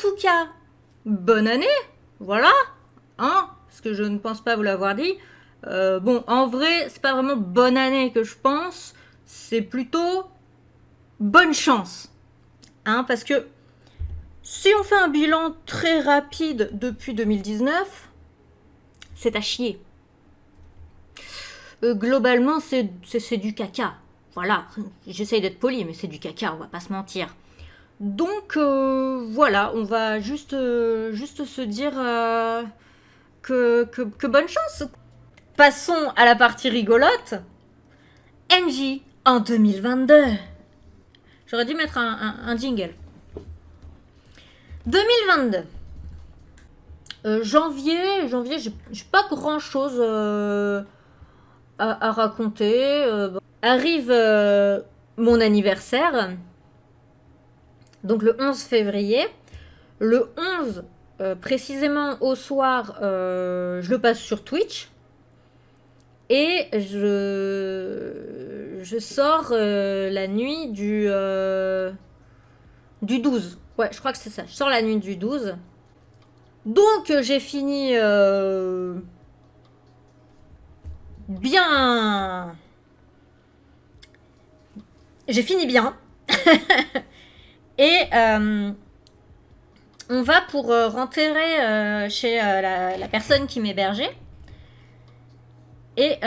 tout cas, bonne année, voilà, hein, parce que je ne pense pas vous l'avoir dit. Bon, en vrai, c'est pas vraiment bonne année que je pense, c'est plutôt bonne chance, hein, parce que si on fait un bilan très rapide depuis 2019, c'est à chier. Globalement, c'est du caca. Voilà, j'essaye d'être poli, mais c'est du caca, on va pas se mentir. Donc voilà, on va juste se dire que bonne chance. Passons à la partie rigolote. NJ en 2022. J'aurais dû mettre un jingle. 2022. Janvier, j'ai pas grand chose à raconter. Arrive mon anniversaire, donc le 11 février. Le 11, précisément au soir, je le passe sur Twitch. Et je sors la nuit du 12. Ouais, je crois que c'est ça. Je sors la nuit du 12. Donc j'ai fini bien. J'ai fini bien. Et on va pour rentrer chez la personne qui m'hébergeait. Et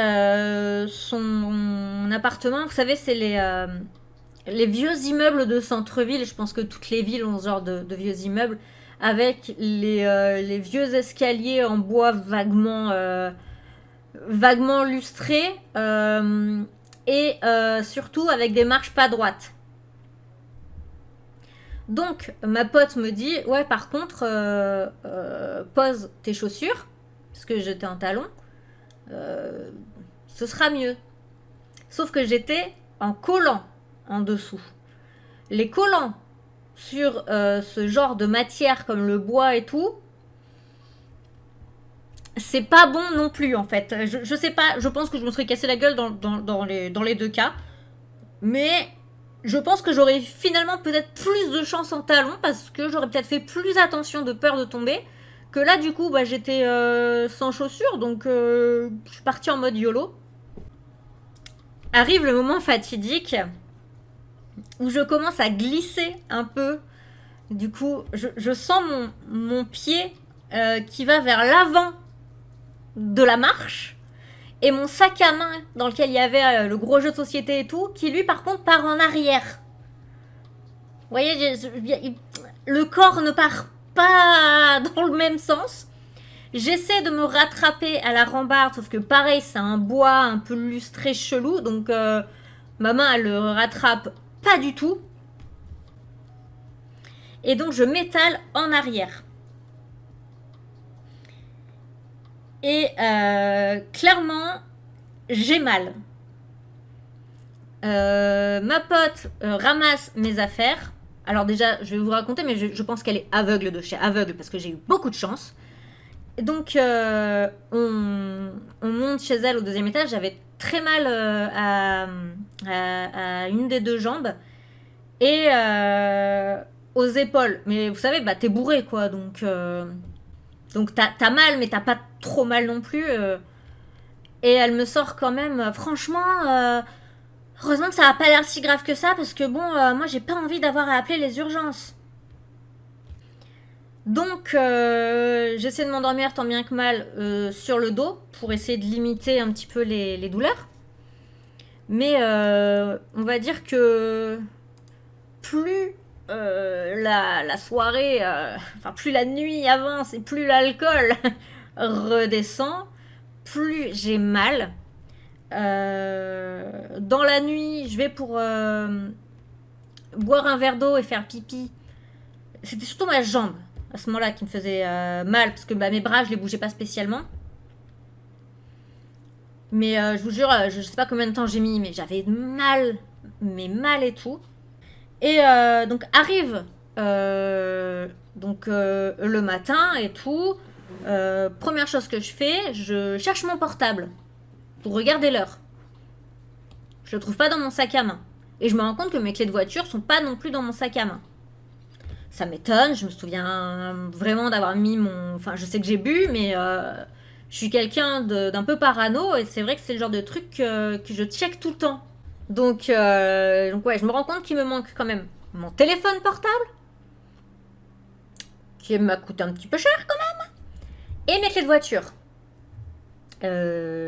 son appartement, vous savez, c'est les vieux immeubles de centre-ville. Je pense que toutes les villes ont ce genre de vieux immeubles avec les vieux escaliers en bois vaguement lustrés et surtout avec des marches pas droites. Donc ma pote me dit ouais, par contre pose tes chaussures parce que j'étais en talons. Ce sera mieux. Sauf que j'étais en collant en dessous. Les collants sur ce genre de matière comme le bois et tout, c'est pas bon non plus en fait. Je sais pas, je pense que je me serais cassé la gueule dans les deux cas. Mais je pense que j'aurais finalement peut-être plus de chance en talons parce que j'aurais peut-être fait plus attention de peur de tomber. Que là du coup bah, j'étais sans chaussures donc je suis partie en mode YOLO. Arrive le moment fatidique où je commence à glisser un peu. Du coup, je sens mon pied qui va vers l'avant de la marche et mon sac à main dans lequel il y avait le gros jeu de société et tout, qui lui par contre part en arrière. Vous voyez, le corps ne part pas dans le même sens. J'essaie de me rattraper à la rambarde, sauf que pareil, c'est un bois un peu lustré chelou, donc ma main elle le rattrape pas du tout. Et donc je m'étale en arrière. Et clairement, j'ai mal. Ma pote ramasse mes affaires. Alors déjà, je vais vous raconter, mais je pense qu'elle est aveugle de chez aveugle, parce que j'ai eu beaucoup de chance. Donc on monte chez elle au deuxième étage. J'avais très mal à une des deux jambes et aux épaules. Mais vous savez, bah t'es bourré quoi, donc t'as mal, mais t'as pas trop mal non plus. Et elle me sort quand même, franchement, heureusement que ça a pas l'air si grave que ça, parce que bon, moi j'ai pas envie d'avoir à appeler les urgences. Donc j'essaie de m'endormir tant bien que mal sur le dos pour essayer de limiter un petit peu les douleurs. Mais on va dire que plus la soirée, enfin plus la nuit avance et plus l'alcool redescend, plus j'ai mal. Dans la nuit, je vais pour boire un verre d'eau et faire pipi. C'était surtout ma jambe à ce moment-là qui me faisait mal parce que bah, mes bras je les bougeais pas spécialement. Mais je vous jure, je sais pas combien de temps j'ai mis, mais j'avais mal, mais mal et tout. Et donc arrive le matin et tout. Première chose que je fais, je cherche mon portable pour regarder l'heure. Je le trouve pas dans mon sac à main. Et je me rends compte que mes clés de voiture sont pas non plus dans mon sac à main. Ça m'étonne, je me souviens vraiment d'avoir mis mon... Enfin, je sais que j'ai bu, mais je suis quelqu'un d'un peu parano, et c'est vrai que c'est le genre de truc que je check tout le temps. Donc ouais, je me rends compte qu'il me manque quand même mon téléphone portable, qui m'a coûté un petit peu cher quand même, et mes clés de voiture.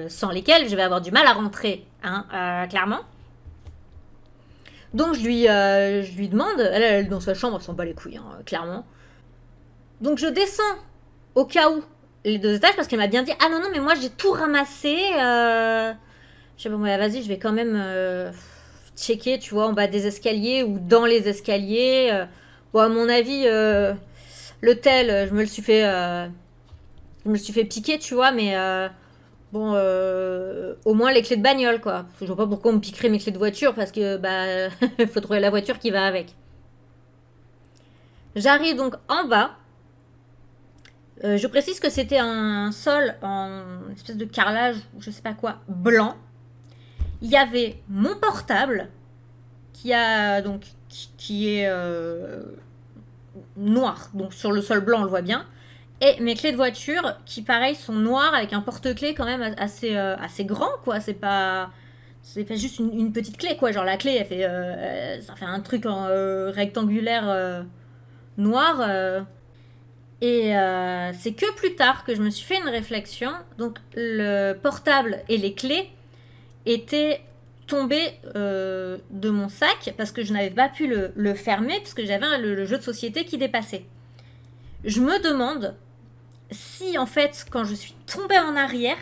Sans lesquelles je vais avoir du mal à rentrer, hein, clairement. Donc je lui demande, elle dans sa chambre, elle s'en bat les couilles, hein, clairement. Donc je descends au cas où les 2 étages parce qu'elle m'a bien dit ah non non mais moi j'ai tout ramassé. Je sais pas ouais, vas-y je vais quand même checker tu vois en bas des escaliers ou dans les escaliers. Bon à mon avis l'hôtel je me le suis fait piquer tu vois mais bon, au moins les clés de bagnole, quoi. Je vois pas pourquoi on me piquerait mes clés de voiture parce que, bah, il faut trouver la voiture qui va avec. J'arrive donc en bas. Je précise que c'était un sol en espèce de carrelage, je sais pas quoi, blanc. Il y avait mon portable qui est noir, donc sur le sol blanc on le voit bien. Et mes clés de voiture qui pareil sont noires avec un porte-clés quand même assez grand quoi. C'est pas juste une petite clé quoi. Genre la clé elle fait ça fait un truc en rectangulaire noir. Et c'est que plus tard que je me suis fait une réflexion. Donc le portable et les clés étaient tombés de mon sac parce que je n'avais pas pu le fermer parce que j'avais le jeu de société qui dépassait. Je me demande si en fait quand je suis tombée en arrière,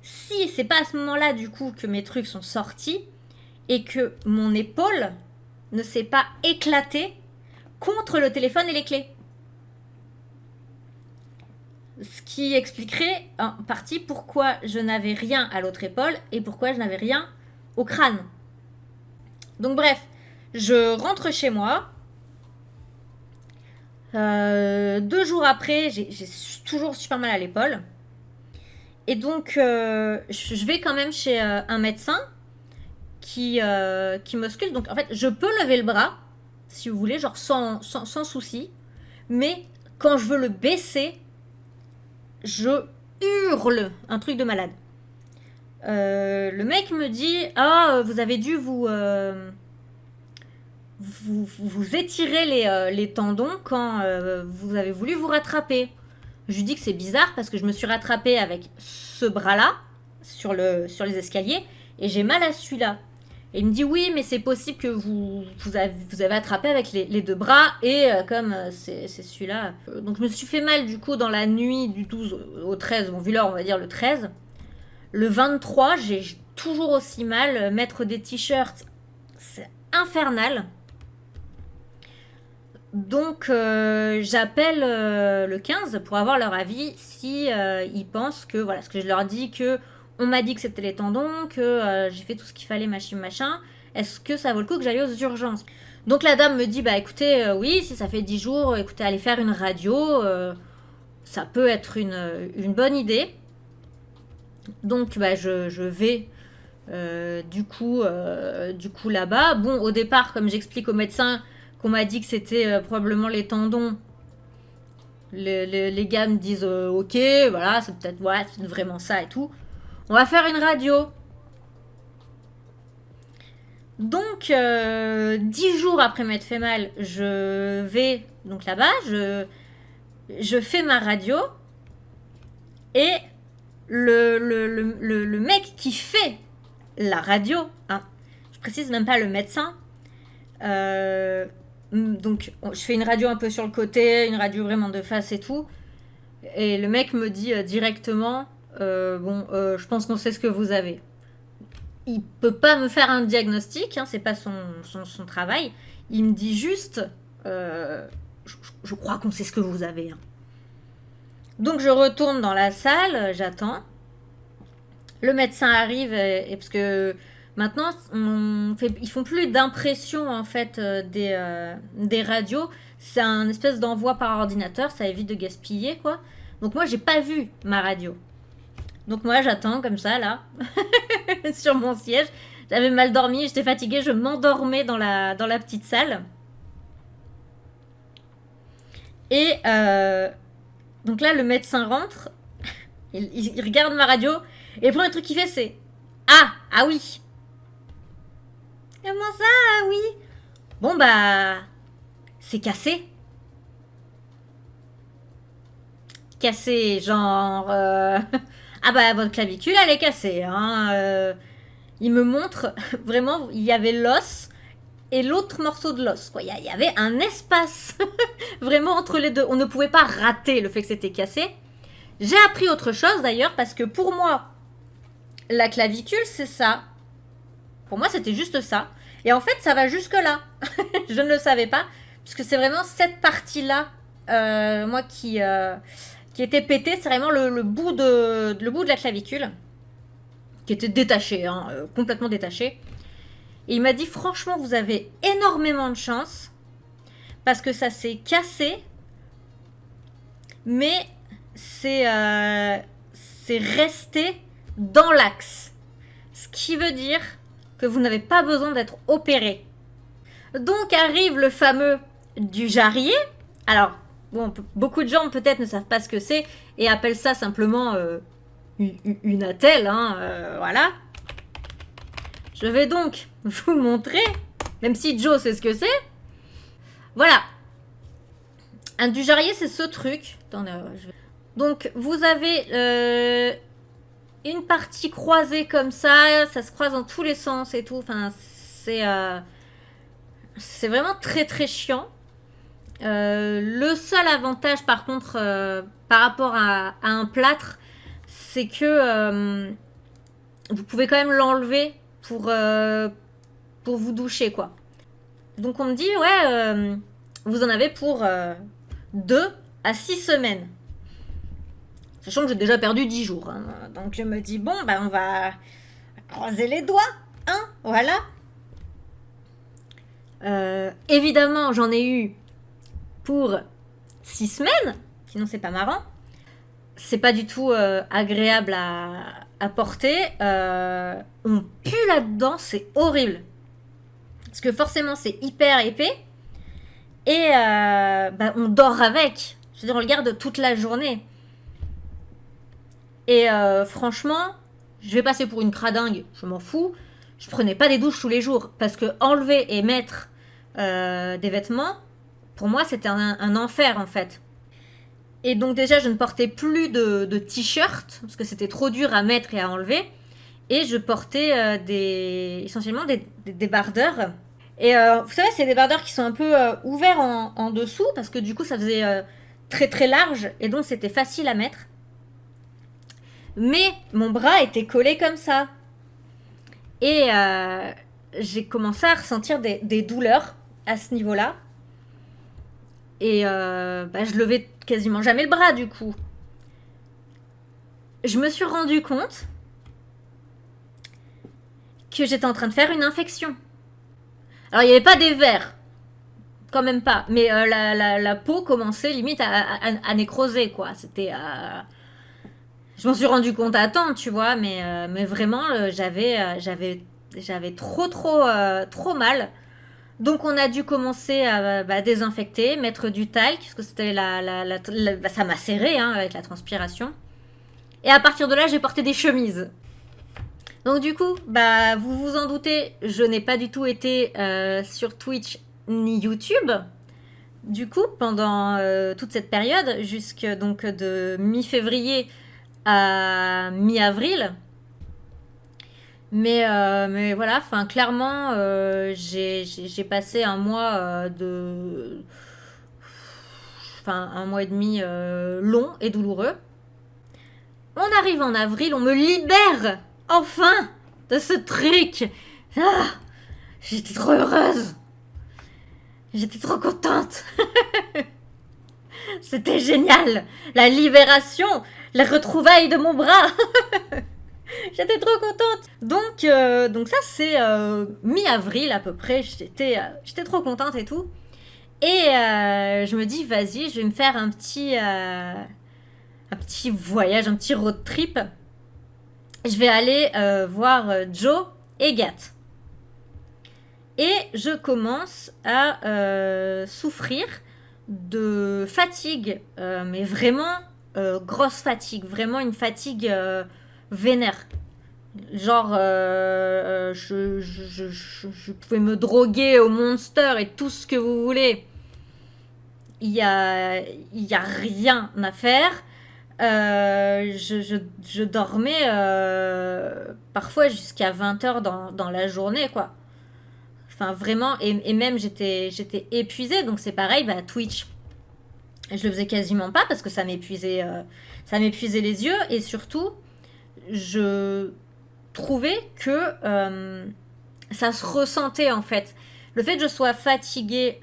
si c'est pas à ce moment-là du coup que mes trucs sont sortis et que mon épaule ne s'est pas éclatée contre le téléphone et les clés. Ce qui expliquerait en partie pourquoi je n'avais rien à l'autre épaule et pourquoi je n'avais rien au crâne. Donc bref, je rentre chez moi. 2 jours après, j'ai toujours super mal à l'épaule. Et donc, je vais quand même chez un médecin qui m'ausculte. Donc en fait, je peux lever le bras, si vous voulez, genre sans souci. Mais quand je veux le baisser, je hurle, un truc de malade. Le mec me dit ah vous avez dû vous étirer les tendons quand vous avez voulu vous rattraper. Je lui dis que c'est bizarre parce que je me suis rattrapée avec ce bras-là sur les escaliers et j'ai mal à celui-là. Et il me dit oui mais c'est possible que vous avez attrapé avec les 2 bras et comme c'est celui-là. Donc je me suis fait mal du coup dans la nuit du 12 au 13, bon vu l'heure on va dire le 13. Le 23 j'ai toujours aussi mal. Mettre des t-shirts c'est infernal. Donc j'appelle le 15 pour avoir leur avis si ils pensent que voilà ce que je leur dis que on m'a dit que c'était les tendons que j'ai fait tout ce qu'il fallait machin est-ce que ça vaut le coup que j'aille aux urgences. Donc la dame me dit bah écoutez oui si ça fait 10 jours écoutez allez faire une radio ça peut être une bonne idée. Donc bah je vais du coup là-bas. Bon au départ comme j'explique au médecin qu'on m'a dit que c'était probablement les tendons. Les gars me disent ok, voilà, c'est peut-être c'est vraiment ça et tout. On va faire une radio. Donc, 10 jours après m'être fait mal, je vais donc là-bas, je fais ma radio et le mec qui fait la radio, hein, je précise même pas le médecin, donc je fais une radio un peu sur le côté, une radio vraiment de face et tout. Et le mec me dit directement je pense qu'on sait ce que vous avez. Il peut pas me faire un diagnostic, hein, c'est pas son travail. Il me dit juste je crois qu'on sait ce que vous avez. Hein. Donc je retourne dans la salle, j'attends. Le médecin arrive et parce que maintenant, ils font plus d'impression en fait des radios. C'est un espèce d'envoi par ordinateur, ça évite de gaspiller quoi. Donc moi, j'ai pas vu ma radio. Donc moi, j'attends comme ça là, sur mon siège. J'avais mal dormi, j'étais fatiguée, je m'endormais dans la petite salle. Et donc là, le médecin rentre, il regarde ma radio, et le premier truc qu'il fait, c'est ah oui. Comment ça, ah oui? Bon, bah, c'est cassé. Cassé, genre. Ah, bah, votre clavicule, elle est cassée. Hein, il me montre, vraiment, il y avait l'os et l'autre morceau de l'os. Quoi. Il y avait un espace vraiment entre les deux. On ne pouvait pas rater le fait que c'était cassé. J'ai appris autre chose d'ailleurs, parce que pour moi, la clavicule, c'est ça. Pour moi, c'était juste ça. Et en fait, ça va jusque-là. Je ne le savais pas, puisque c'est vraiment cette partie-là, moi, qui était pétée. C'est vraiment le bout de la clavicule, qui était détaché, hein, complètement détaché. Et il m'a dit, franchement, vous avez énormément de chance, parce que ça s'est cassé, mais c'est resté dans l'axe. Ce qui veut dire que vous n'avez pas besoin d'être opéré. Donc arrive le fameux du jarrier. Alors, bon, beaucoup de gens peut-être ne savent pas ce que c'est et appellent ça simplement une attelle, hein, voilà. Je vais donc vous montrer, même si Joe sait ce que c'est. Voilà. Un du jarrier, c'est ce truc. Attendez, donc, vous avez une partie croisée comme ça se croise dans tous les sens et tout. Enfin, c'est vraiment très très chiant. Le seul avantage, par contre, par rapport à un plâtre, c'est que vous pouvez quand même l'enlever pour vous doucher, quoi. Donc on me dit, ouais, vous en avez pour 2 à 6 semaines. Sachant que j'ai déjà perdu 10 jours. Hein. Donc je me dis, bon, bah on va croiser les doigts. Hein, voilà. Évidemment, j'en ai eu pour 6 semaines. Sinon, c'est pas marrant. C'est pas du tout agréable à porter. On pue là-dedans, c'est horrible. Parce que forcément, c'est hyper épais. Et bah, on dort avec. Je veux dire, on le garde toute la journée. Et franchement, je vais passer pour une cradingue, je m'en fous. Je prenais pas des douches tous les jours. Parce que enlever et mettre des vêtements, pour moi, c'était un enfer en fait. Et donc déjà, je ne portais plus de t-shirt, parce que c'était trop dur à mettre et à enlever. Et je portais essentiellement des débardeurs. Et vous savez, c'est des débardeurs qui sont un peu ouverts en dessous, parce que du coup, ça faisait très très large, et donc c'était facile à mettre. Mais mon bras était collé comme ça. Et j'ai commencé à ressentir des douleurs à ce niveau-là. Et bah, je levais quasiment jamais le bras, du coup. Je me suis rendu compte que j'étais en train de faire une infection. Alors, il n'y avait pas des vers, quand même pas. Mais la peau commençait limite à nécroser, quoi. C'était... Je m'en suis rendu compte à temps, tu vois, mais vraiment, j'avais trop mal. Donc on a dû commencer à désinfecter, mettre du talc, parce que c'était ça m'a serré hein, avec la transpiration. Et à partir de là, j'ai porté des chemises. Donc du coup, bah vous vous en doutez, je n'ai pas du tout été sur Twitch ni YouTube. Du coup, pendant toute cette période, jusque donc de mi-février à mi-avril. Mais voilà, enfin clairement, j'ai passé un mois un mois et demi long et douloureux. On arrive en avril, on me libère enfin de ce truc. Ah, j'étais trop heureuse. J'étais trop contente. C'était génial. La libération, les retrouvailles de mon bras. J'étais trop contente. Donc ça, c'est mi-avril à peu près. J'étais trop contente et tout. Et je me dis, vas-y, je vais me faire un petit voyage, un petit road trip. Je vais aller voir Joe et Gat. Et je commence à souffrir de fatigue, mais vraiment grosse fatigue, vraiment une fatigue vénère. Genre, je pouvais me droguer au Monster et tout ce que vous voulez. Il y a rien à faire. Je dormais parfois jusqu'à 20 heures dans la journée, quoi. Enfin, vraiment, et même j'étais épuisée, donc c'est pareil, bah, Twitch, je le faisais quasiment pas parce que ça m'épuisait les yeux, et surtout, je trouvais que ça se ressentait en fait. Le fait que je sois fatiguée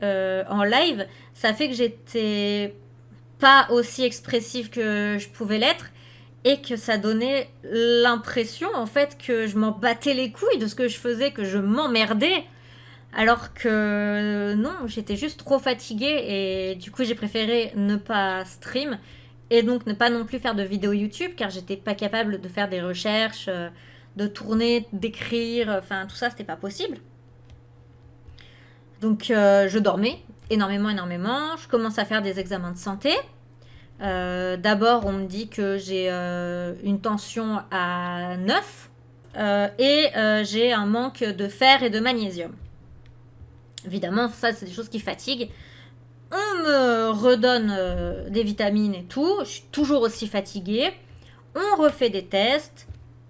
en live, ça fait que j'étais pas aussi expressive que je pouvais l'être et que ça donnait l'impression en fait que je m'en battais les couilles de ce que je faisais, que je m'emmerdais. Alors que non, j'étais juste trop fatiguée et du coup j'ai préféré ne pas stream et donc ne pas non plus faire de vidéos YouTube car j'étais pas capable de faire des recherches, de tourner, d'écrire, enfin tout ça c'était pas possible. Donc je dormais énormément, énormément. Je commence à faire des examens de santé. D'abord on me dit que j'ai une tension à 9 et j'ai un manque de fer et de magnésium. Évidemment, ça, c'est des choses qui fatiguent. On me redonne des vitamines et tout. Je suis toujours aussi fatiguée. On refait des tests.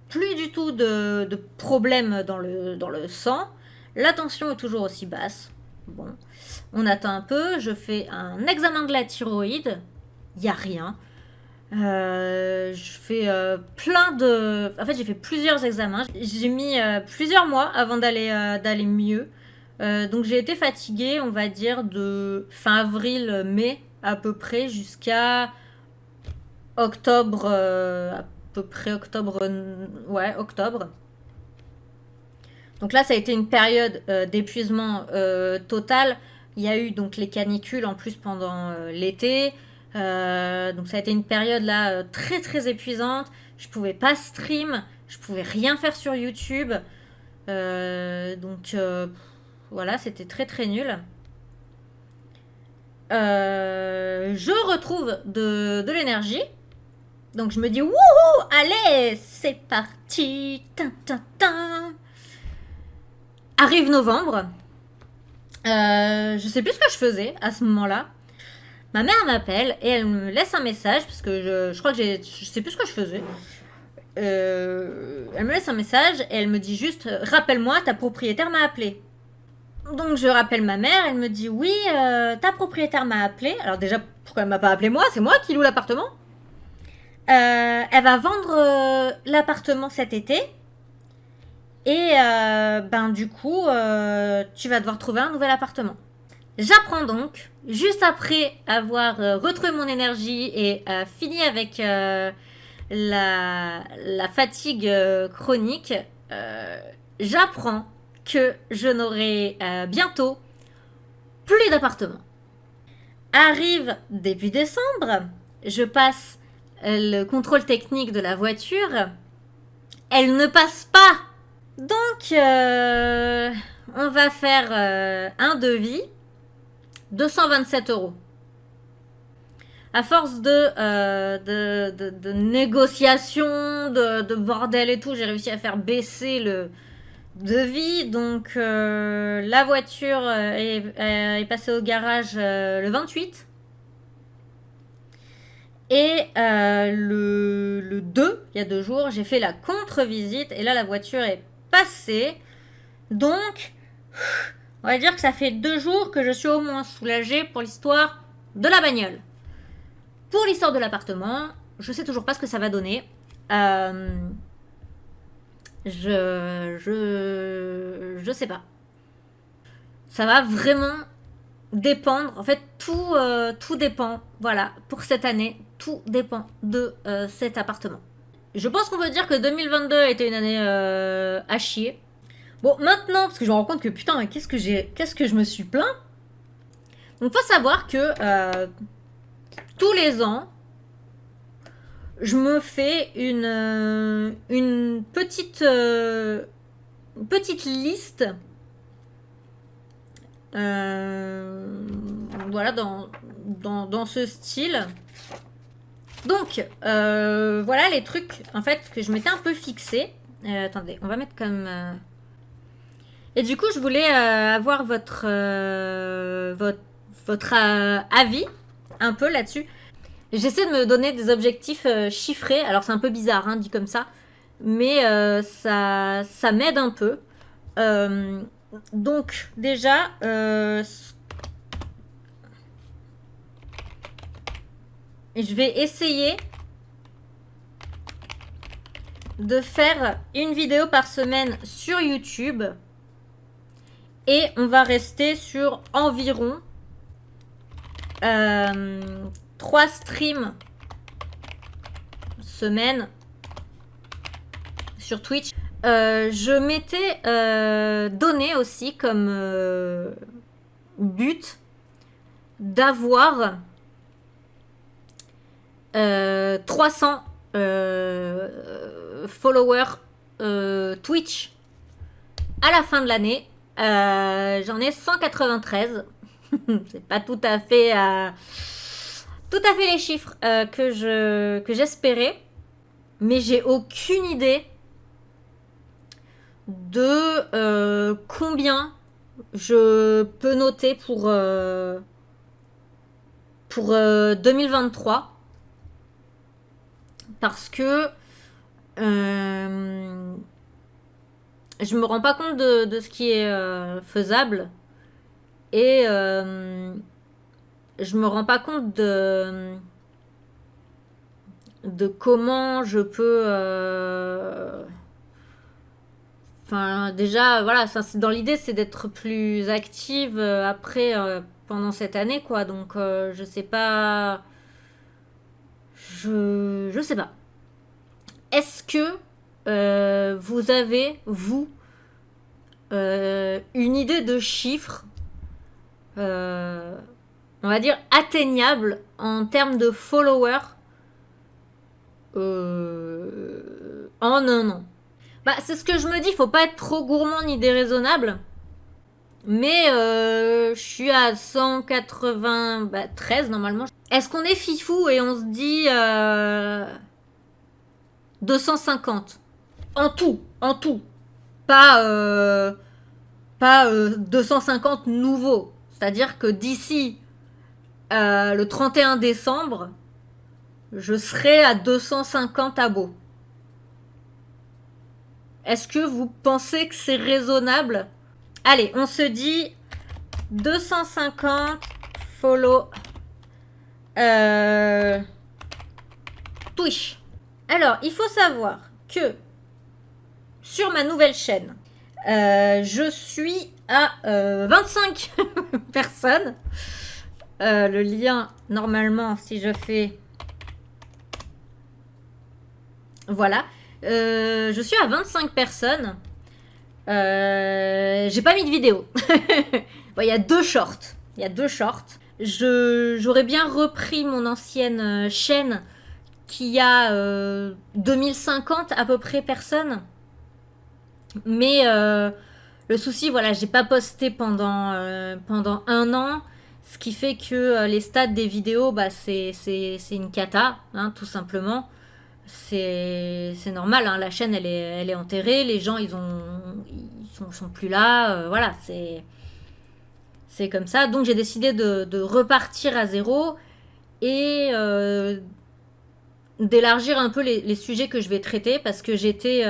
Plus du tout de problèmes dans le sang. La tension est toujours aussi basse. Bon, on attend un peu. Je fais un examen de la thyroïde. Il n'y a rien. Je fais plein de... En fait, j'ai fait plusieurs examens. J'ai mis plusieurs mois avant d'aller mieux. Donc j'ai été fatiguée, on va dire, de fin avril, mai à peu près jusqu'à octobre, à peu près octobre, ouais, octobre. Donc là, ça a été une période d'épuisement total. Il y a eu donc les canicules en plus pendant l'été. Donc ça a été une période là très très épuisante. Je pouvais pas stream, je pouvais rien faire sur YouTube. Donc voilà, c'était très très nul. Je retrouve de l'énergie. Donc je me dis, wouhou, allez, c'est parti. Tin, tin, tin. Arrive novembre. Je sais plus ce que je faisais à ce moment-là. Ma mère m'appelle et elle me laisse un message parce que je crois que je sais plus ce que je faisais. Elle me laisse un message et elle me dit juste, rappelle-moi, ta propriétaire m'a appelé. Donc je rappelle ma mère, elle me dit oui, ta propriétaire m'a appelé. Alors déjà, pourquoi elle m'a pas appelé moi? C'est moi qui loue l'appartement. Elle va vendre l'appartement cet été. Et ben du coup, tu vas devoir trouver un nouvel appartement. J'apprends donc, juste après avoir retrouvé mon énergie et fini avec la fatigue chronique, j'apprends que je n'aurai bientôt plus d'appartement. Arrive début décembre, je passe le contrôle technique de la voiture. Elle ne passe pas. Donc, on va faire un devis. 227 €. À force de négociations, de bordel et tout, j'ai réussi à faire baisser le devis. Donc la voiture est passée au garage le 28. Et le 2, il y a 2 jours, j'ai fait la contre-visite. Et là, la voiture est passée. Donc, on va dire que ça fait 2 jours que je suis au moins soulagée pour l'histoire de la bagnole. Pour l'histoire de l'appartement, je sais toujours pas ce que ça va donner. Je sais pas. Ça va vraiment dépendre. En fait, tout dépend. Voilà, pour cette année, tout dépend de cet appartement. Je pense qu'on peut dire que 2022 a été une année à chier. Bon, maintenant, parce que je me rends compte que putain, mais qu'est-ce que je me suis plaint. Donc, faut savoir que tous les ans, je me fais une petite liste Voilà, dans ce style. Donc, voilà les trucs, en fait, que je m'étais un peu fixé. Attendez, on va mettre comme... Et du coup, je voulais avoir votre avis un peu là-dessus. J'essaie de me donner des objectifs chiffrés. Alors, c'est un peu bizarre, hein, dit comme ça. Mais ça m'aide un peu. Donc, déjà... je vais essayer de faire une vidéo par semaine sur YouTube. Et on va rester sur environ 3 streams semaine sur Twitch. Je m'étais donné aussi comme but d'avoir 300 followers Twitch à la fin de l'année. J'en ai 193. C'est pas tout à fait les chiffres que j'espérais, mais j'ai aucune idée de combien je peux noter pour 2023, parce que je me rends pas compte de ce qui est faisable, et je me rends pas compte de comment je peux enfin déjà voilà, dans l'idée c'est d'être plus active après pendant cette année, quoi. Donc je sais pas, je sais pas. Est-ce que vous avez, vous, une idée de chiffres, on va dire, atteignable en termes de followers en un an? Bah, c'est ce que je me dis, faut pas être trop gourmand ni déraisonnable. Mais je suis à 193 normalement. Est-ce qu'on est fifou et on se dit 250 en tout, pas 250 nouveaux. C'est-à-dire que d'ici le 31 décembre, je serai à 250 abos. Est-ce que vous pensez que c'est raisonnable? Allez, on se dit 250 follow Twitch. Alors, il faut savoir que sur ma nouvelle chaîne, je suis à 25 personnes. Le lien, normalement, si je fais... Voilà. Je suis à 25 personnes. J'ai pas mis de vidéo. Bon, il y a 2 shorts. J'aurais bien repris mon ancienne chaîne qui a 2050 à peu près personnes. Mais le souci, voilà, j'ai pas posté pendant 1 an. Ce qui fait que les stats des vidéos, bah, c'est une cata, hein, tout simplement. C'est normal, hein, la chaîne elle est enterrée, les gens ils sont plus là, voilà, c'est comme ça. Donc j'ai décidé de repartir à zéro et d'élargir un peu les sujets que je vais traiter, parce que j'étais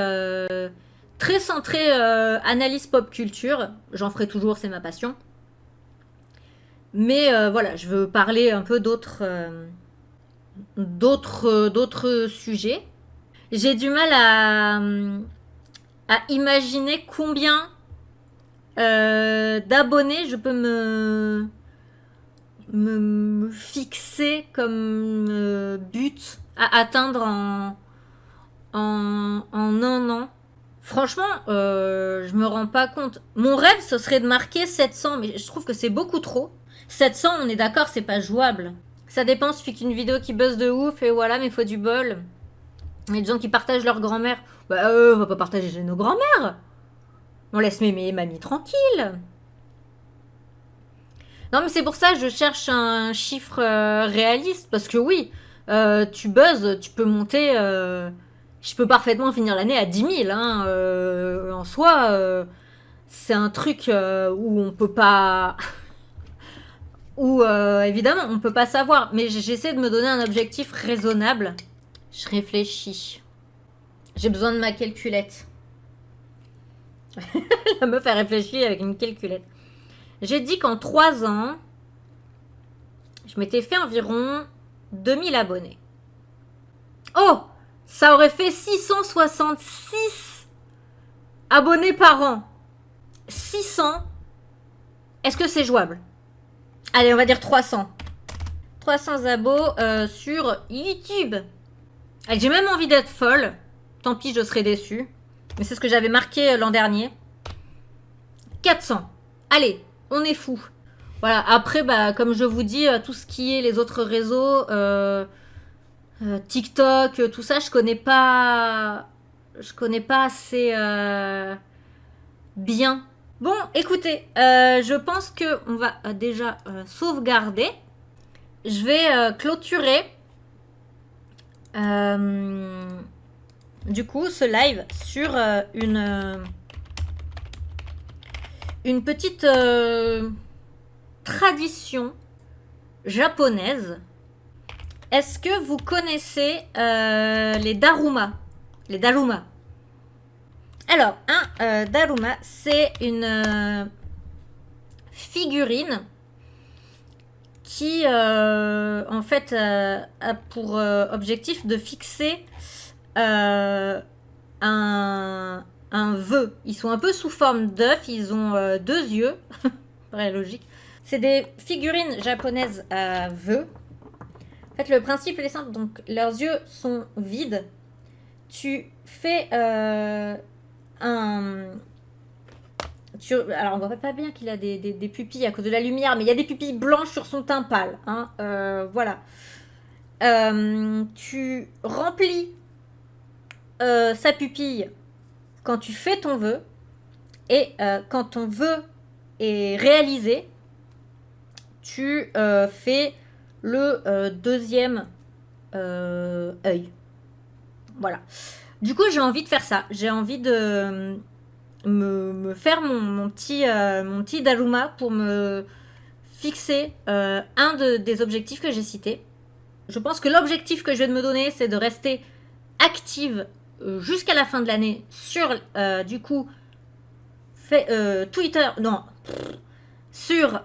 très centrée analyse pop culture. J'en ferai toujours, c'est ma passion. Mais voilà, je veux parler un peu d'autres sujets. J'ai du mal à imaginer combien d'abonnés je peux me fixer comme but à atteindre en 1 an. Franchement, je me rends pas compte. Mon rêve, ce serait de marquer 700, mais je trouve que c'est beaucoup trop. 700, on est d'accord, c'est pas jouable. Ça dépend, suffit qu'une vidéo qui buzz de ouf, et voilà, mais il faut du bol. Il y a des gens qui partagent leur grand-mère. Bah, on va pas partager nos grand-mères. On laisse mémé et mamie tranquille. Non, mais c'est pour ça que je cherche un chiffre réaliste. Parce que oui, tu buzzes, tu peux monter... je peux parfaitement finir l'année à 10 000. Hein, en soi, c'est un truc où on peut pas... où, évidemment, on peut pas savoir. Mais j'essaie de me donner un objectif raisonnable. Je réfléchis. J'ai besoin de ma calculette. La meuf a réfléchi avec une calculette. J'ai dit qu'en 3 ans, je m'étais fait environ 2000 abonnés. Oh, ça aurait fait 666 abonnés par an. 600. Est-ce que c'est jouable? Allez, on va dire 300. 300 abos sur YouTube. J'ai même envie d'être folle. Tant pis, je serai déçue. Mais c'est ce que j'avais marqué l'an dernier. 400. Allez, on est fou. Voilà, après, bah, comme je vous dis, tout ce qui est les autres réseaux, TikTok, tout ça, je connais pas assez bien. Bon, écoutez, je pense que on va déjà sauvegarder. Je vais clôturer du coup ce live sur une petite tradition japonaise. Est-ce que vous connaissez les daruma? Les daruma. Alors, un daruma, c'est une figurine qui, en fait, a pour objectif de fixer un vœu. Ils sont un peu sous forme d'œuf, ils ont 2 yeux. Paraît logique. C'est des figurines japonaises à vœux. En fait, le principe est simple. Donc, leurs yeux sont vides. Tu fais alors, on voit pas bien qu'il a des pupilles à cause de la lumière, mais il y a des pupilles blanches sur son teint pâle. Hein, voilà. Tu remplis sa pupille quand tu fais ton vœu. Et quand ton vœu est réalisé, tu fais le deuxième œil. Voilà. Du coup, j'ai envie de faire ça. J'ai envie de me faire mon petit daruma pour me fixer des objectifs que j'ai cités. Je pense que l'objectif que je vais me donner, c'est de rester active jusqu'à la fin de l'année sur, du coup, Twitter, non, sur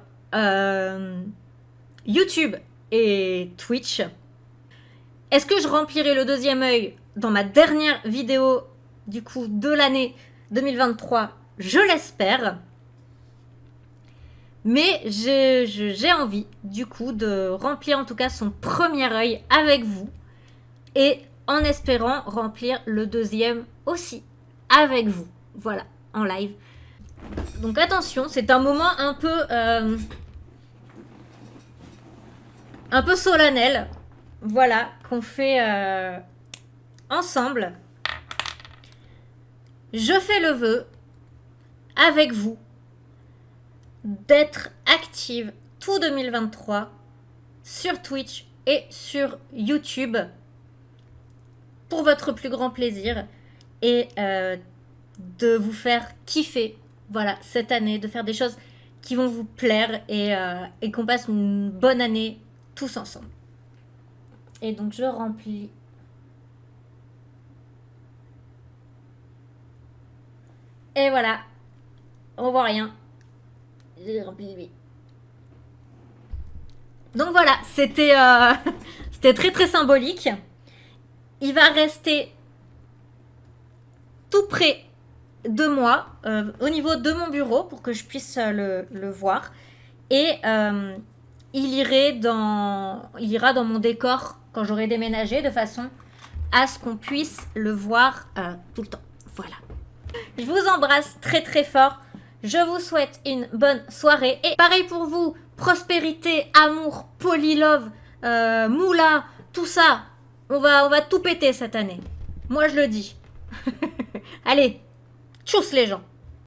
YouTube et Twitch. Est-ce que je remplirai le deuxième œil dans ma dernière vidéo, du coup, de l'année 2023? Je l'espère. Mais j'ai envie, du coup, de remplir en tout cas son premier œil avec vous. Et en espérant remplir le deuxième aussi avec vous. Voilà, en live. Donc attention, c'est un moment un peu solennel. Voilà, qu'on fait ensemble. Je fais le vœu avec vous d'être active tout 2023 sur Twitch et sur YouTube pour votre plus grand plaisir et de vous faire kiffer, voilà, cette année, de faire des choses qui vont vous plaire et qu'on passe une bonne année tous ensemble. Et donc je remplis. Et voilà, on voit rien. J'ai rempli lui. Donc voilà, c'était très très symbolique. Il va rester tout près de moi, au niveau de mon bureau, pour que je puisse le voir. Et il ira dans mon décor quand j'aurai déménagé, de façon à ce qu'on puisse le voir tout le temps. Voilà. Je vous embrasse très très fort. Je vous souhaite une bonne soirée. Et pareil pour vous, prospérité, amour, polylove, moula, tout ça. On va tout péter cette année. Moi je le dis. Allez, tchuss les gens.